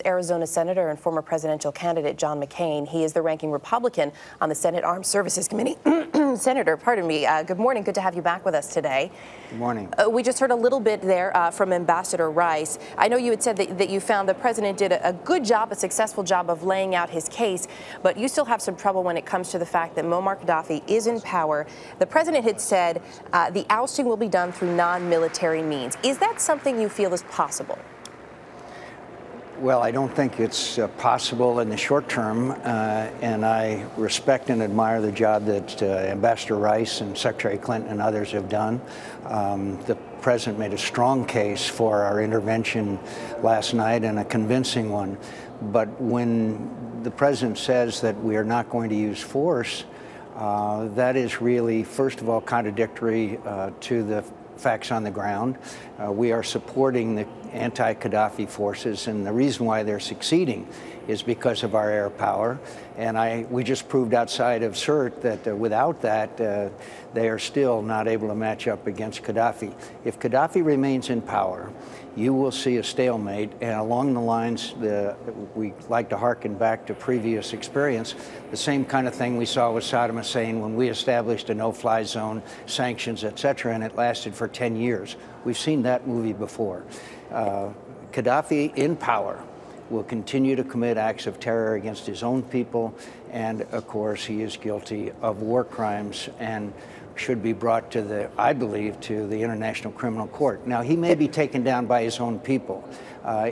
Arizona Senator and former presidential candidate John McCain. He is the ranking Republican on the Senate Armed Services Committee. Senator, pardon me. Good morning. Good to have you back with us today. Good morning. We just heard a little bit there from Ambassador Rice. I know you had said that you found the president did a good job, a successful job of laying out his case, but you still have some trouble when it comes to the fact that Muammar Qaddafi is in power. The president had said the ousting will be done through non-military means. Is that something you feel is possible? Well, I don't think it's possible in the short term, and I respect and admire the job that Ambassador Rice and Secretary Clinton and others have done. The president made a strong case for our intervention last night, and a convincing one. But when the president says that we are not going to use force, that is really, first of all, contradictory to the facts on the ground. We are supporting the anti-Qaddafi forces, and the reason why they're succeeding is because of our air power. And we just proved outside of Sirte that without that, they are still not able to match up against Qaddafi. If Qaddafi remains in power, you will see a stalemate, and along the lines we like to hearken back to previous experience, the same kind of thing we saw with Saddam Hussein when we established a no-fly zone, sanctions, etc., and it lasted for 10 years. We've seen that movie before. Qaddafi in power will continue to commit acts of terror against his own people, and of course he is guilty of war crimes and should be brought to I believe, to the International Criminal Court. Now, he may be taken down by his own people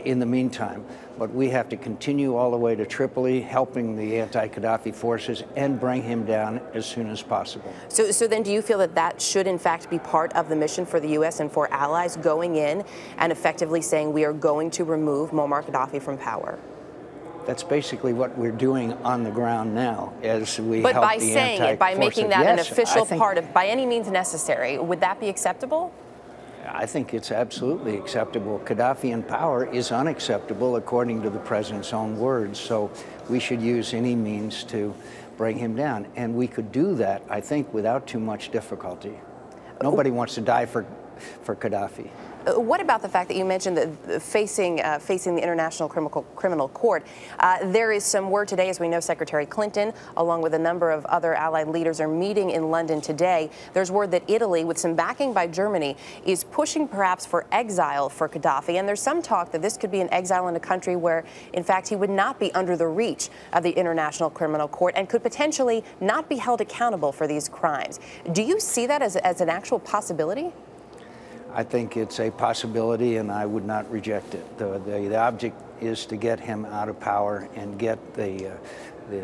in the meantime, but we have to continue all the way to Tripoli, helping the anti-Qaddafi forces, and bring him down as soon as possible. So then do you feel that that should, in fact, be part of the mission for the U.S. and for allies going in and effectively saying we are going to remove Muammar Qaddafi from power? That's basically what we're doing on the ground now, as we help the anti-forces. But by saying it, by making that an official part of, by any means necessary, would that be acceptable? I think it's absolutely acceptable. Qaddafi in power is unacceptable, according to the president's own words. So we should use any means to bring him down. And we could do that, I think, without too much difficulty. Nobody wants to die for Qaddafi. What about the fact that you mentioned that facing the International Criminal Court? There is some word today, as we know, Secretary Clinton, along with a number of other allied leaders, are meeting in London today. There's word that Italy, with some backing by Germany, is pushing perhaps for exile for Qaddafi. And there's some talk that this could be an exile in a country where, in fact, he would not be under the reach of the International Criminal Court and could potentially not be held accountable for these crimes. Do you see that as an actual possibility? I think it's a possibility, and I would not reject it. The object is to get him out of power and get the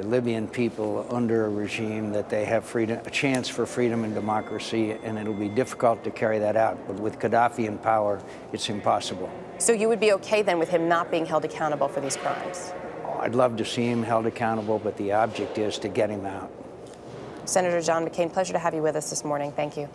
Libyan people under a regime that they have freedom, a chance for freedom and democracy, and it'll be difficult to carry that out. But with Qaddafi in power, it's impossible. So you would be okay then with him not being held accountable for these crimes? I'd love to see him held accountable, but the object is to get him out. Senator John McCain, pleasure to have you with us this morning. Thank you.